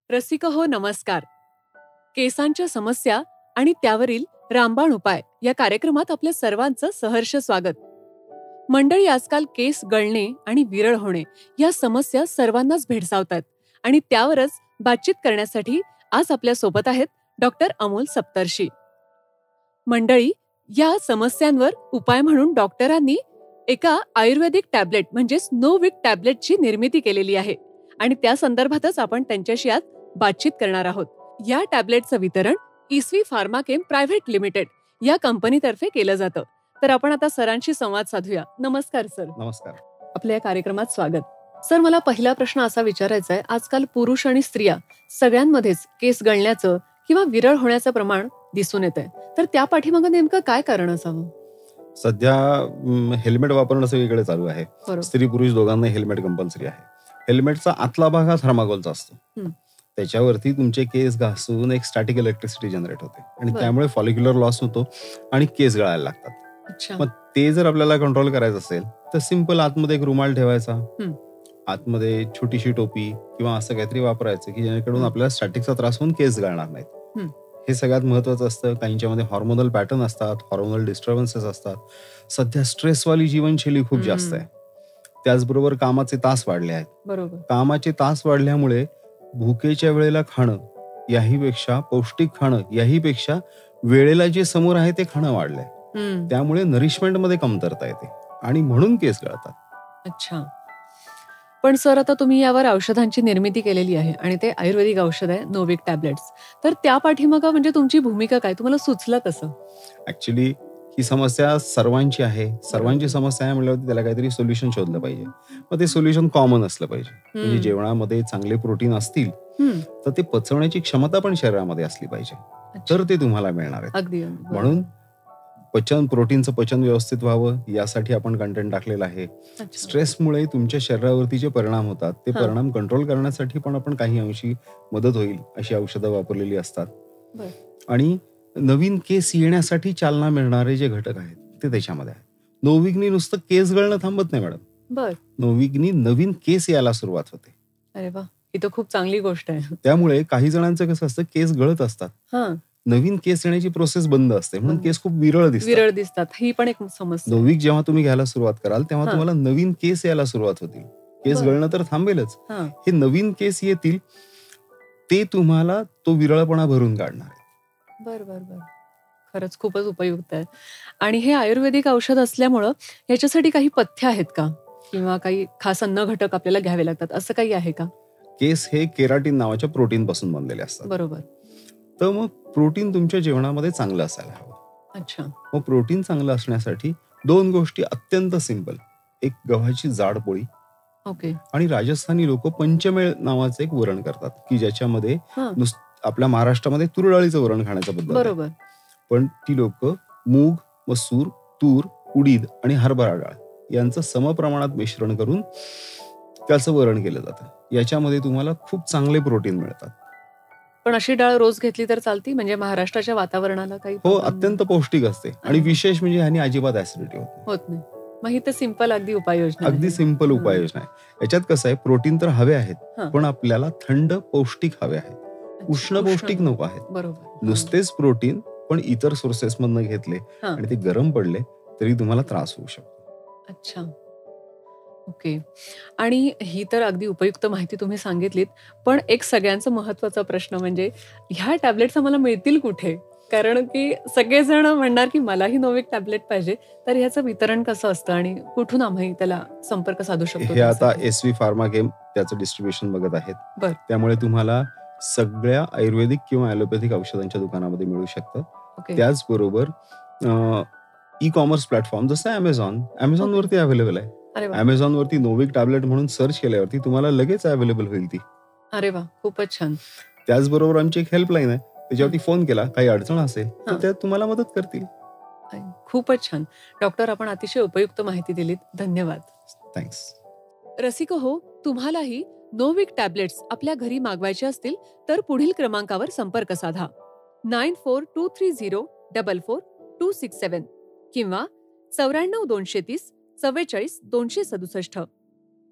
रसिक हो नमस्कार. केसांच्या समस्या आणि त्यावरील रामबाण उपाय या कार्यक्रमात आपल्या सर्वांचं सहर्ष स्वागत. मंडळी, आजकाल केस गळणे आणि विरळ होणे या समस्या सर्वांनाच भेडसावतात आणि त्यावरच बातचीत करण्यासाठी आज आपल्या सोबत आहेत डॉक्टर अमोल सप्तर्षी. मंडळी, या समस्यांवर उपाय म्हणून डॉक्टरांनी एका आयुर्वेदिक टॅबलेट म्हणजेच नोविक टॅबलेटची निर्मिती केलेली आहे आणि त्या संदर्भातच आपण त्यांच्याशी आज बातचीत करणार आहोत. या टॅबलेटचं वितरण इस्वी फार्माकेम प्रायव्हेट लिमिटेड या कंपनीतर्फे केलं जातं. तर आपण आता सरांशी संवाद साधूया. नमस्कार सर. नमस्कार. आपल्या या कार्यक्रमात स्वागत. सर, मला पहिला प्रश्न असा विचारायचा आहे, आजकाल पुरुष आणि स्त्रिया सगळ्यांमध्येच केस गळण्याचं किंवा विरळ होण्याचं प्रमाण दिसून येत आहे, तर त्या पाठीमागे नेमकं काय कारण असावं? सध्या हेल्मेट वापरणं सगळीकडे चालू आहे. स्त्री पुरुष दोघांना हेल्मेट कंपल्सरी आहे. हेल्मेटचा आतला भाग हा थर्माकोलचा असतो. त्याच्यावरती तुमचे केस घासून एक स्टॅटिक इलेक्ट्रिसिटी जनरेट होते आणि त्यामुळे फॉलिक्युलर लॉस होतो आणि केस गळायला लागतात. मग ते जर आपल्याला कंट्रोल करायचं असेल तर सिंपल आतमध्ये एक रुमाल ठेवायचा, आतमध्ये छोटीशी टोपी किंवा असं काहीतरी वापरायचं की जेणेकरून आपल्याला स्टॅटिकचा त्रास होऊन केस गळणार नाहीत. हे सगळ्यात महत्वाचं असतं. काहींच्यामध्ये हॉर्मोनल पॅटर्न असतात, हॉर्मोनल डिस्टर्बन्सेस असतात. सध्या स्ट्रेसवाली जीवनशैली खूप जास्त आहे. त्याचबरोबर कामाचे तास वाढले आहेत. बरोबर. कामाचे तास वाढल्यामुळे भुकेच्या वेळेला खाणं याहीपेक्षा, पौष्टिक खाणं याहीपेक्षा वेळेला जे समोर आहे ते खाणं वाढलंय. त्यामुळे नरिशमेंट मध्ये कमतरता येते आणि म्हणून केस गळतात. अच्छा. पण सर, आता तुम्ही यावर औषधांची निर्मिती केलेली आहे आणि ते आयुर्वेदिक औषध आहे नोविक टॅबलेट्स, तर त्या पाठीमागं म्हणजे तुमची भूमिका काय? तुम्हाला सुचलं कसं? ऍक्च्युली ही समस्या सर्वांची आहे. सर्वांची समस्या आहे म्हटल्यावरती त्याला काहीतरी सोल्युशन शोधलं पाहिजे. मग ते सोल्युशन कॉमन असलं पाहिजे. म्हणजे जेवणामध्ये चांगले प्रोटीन असतील तर ते पचवण्याची क्षमता पण शरीरामध्ये असली पाहिजे, तर ते तुम्हाला मिळणार आहे. म्हणून प्रोटीनचं पचन व्यवस्थित व्हावं यासाठी आपण कंटेंट टाकलेलं आहे. स्ट्रेसमुळे तुमच्या शरीरावरती जे परिणाम होतात ते परिणाम कंट्रोल करण्यासाठी पण आपण काही अंशी मदत होईल अशी औषधं वापरलेली असतात. आणि नवीन केस येण्यासाठी चालना मिळणारे जे घटक आहेत ते त्याच्यामध्ये आहेत. नोविकनी नुसतं केस गळणं थांबत नाही मॅडम. नोविकनी नवीन केस यायला सुरुवात होते. अरे वा, ही तर खूप चांगली गोष्ट आहे. त्यामुळे काही जणांचं कसं असतं, केस गळत असतात, नवीन केस येण्याची प्रोसेस बंद असते म्हणून केस खूप विरळ दिसतात. ही पण एक समस्या. नोविक जेव्हा तुम्ही घ्यायला सुरुवात कराल तेव्हा तुम्हाला नवीन केस यायला सुरुवात होतील. केस गळणं तर थांबेलच, हे नवीन केस येतील ते तुम्हाला तो विरळपणा भरून काढणार. बर. खरंच खूपच उपयुक्त आहे. आणि हे आयुर्वेदिक औषध असल्यामुळं याच्यासाठी काही पथ्य आहेत का, किंवा काही खास अन्न घटक आपल्याला घ्यावे लागतात, असं काही आहे का? केस हे केराटीन नावाच्या प्रोटीन पासून बनलेले असतात. बरोबर. तर मग प्रोटीन तुमच्या जेवणामध्ये चांगलं असायला हवं. अच्छा. मग प्रोटीन चांगलं असण्यासाठी दोन गोष्टी अत्यंत सिंपल. एक गव्हाची जाड पोळी. ओके. आणि राजस्थानी लोक पंचमेळ नावाचं एक वरण करतात की ज्याच्यामध्ये आपल्या महाराष्ट्रामध्ये तूर डाळीचं वरण खाण्याचा पद्धत. बरोबर. पण ती लोक मूग, मसूर, तूर, उडीद आणि हरभरा डाळ यांचं समप्रमाणात मिश्रण करून त्याचं वरण केलं जातं. याच्यामध्ये तुम्हाला खूप चांगले प्रोटीन मिळतात. पण अशी डाळ रोज घेतली तर चालती? म्हणजे महाराष्ट्राच्या वातावरणाला काही? हो, अत्यंत पौष्टिक असते. आणि विशेष म्हणजे ह्यानी अजिबात ऍसिडिटी होत नाही. मग ही तर सिंपल अगदी उपाययोजना. अगदी सिंपल उपाययोजना आहे. याच्यात कसं आहे, प्रोटीन तर हवे आहेत पण आपल्याला थंड पौष्टिक हवे आहेत. उष्ण पौष्टिक नको आहेत. बरोबर. नुसतेच प्रोटीन पण इतर सोर्सेस मधनं घेतले आणि ते गरम पडले तरी तुम्हाला त्रास होऊ शकतो. अच्छा. ओके. आणि ही तर अगदी उपयुक्त माहिती तुम्ही सांगितलीत, पण एक सगळ्यांचा महत्वाचा प्रश्न म्हणजे ह्या टॅबलेट्स आम्हाला मिळतील कुठे? कारण की सगळेजण म्हणणार की मलाही नोविक टॅबलेट पाहिजे, तर ह्याचं वितरण कसं असतं आणि कुठून आम्ही त्याला संपर्क साधू शकतो? हे आता एसवी फार्माकेम त्याचं डिस्ट्रीब्युशन बघत आहेत. त्यामुळे तुम्हाला सगळ्या आयुर्वेदिक किंवा ॲलोपॅथिक औषधांच्या दुकानामध्ये मिळू शकतं. त्याचबरोबर ई कॉमर्स प्लॅटफॉर्म जसं अमेझॉन वरती अवेलेबल आहे. अमेझॉन वरती नोविक टॅबलेट म्हणून सर्च केल्यावरती तुम्हाला लगेच अवेलेबल होईल ती. अरे वा, खूपच छान. त्याचबरोबर आमची एक हेल्पलाईन आहे, त्याच्यावरती फोन केला, काही अडचण असेल तर त्या तुम्हाला मदत करतील. खूपच छान डॉक्टर, आपण अतिशय उपयुक्त माहिती दिलीत. धन्यवाद. थँक्स. रसिक हो, तुम्हालाही नोविक टॅबलेट्स आपल्या घरी मागवायचे असतील तर पुढील क्रमांकावर संपर्क साधा 9423044267 किंवा 94 230 44 267.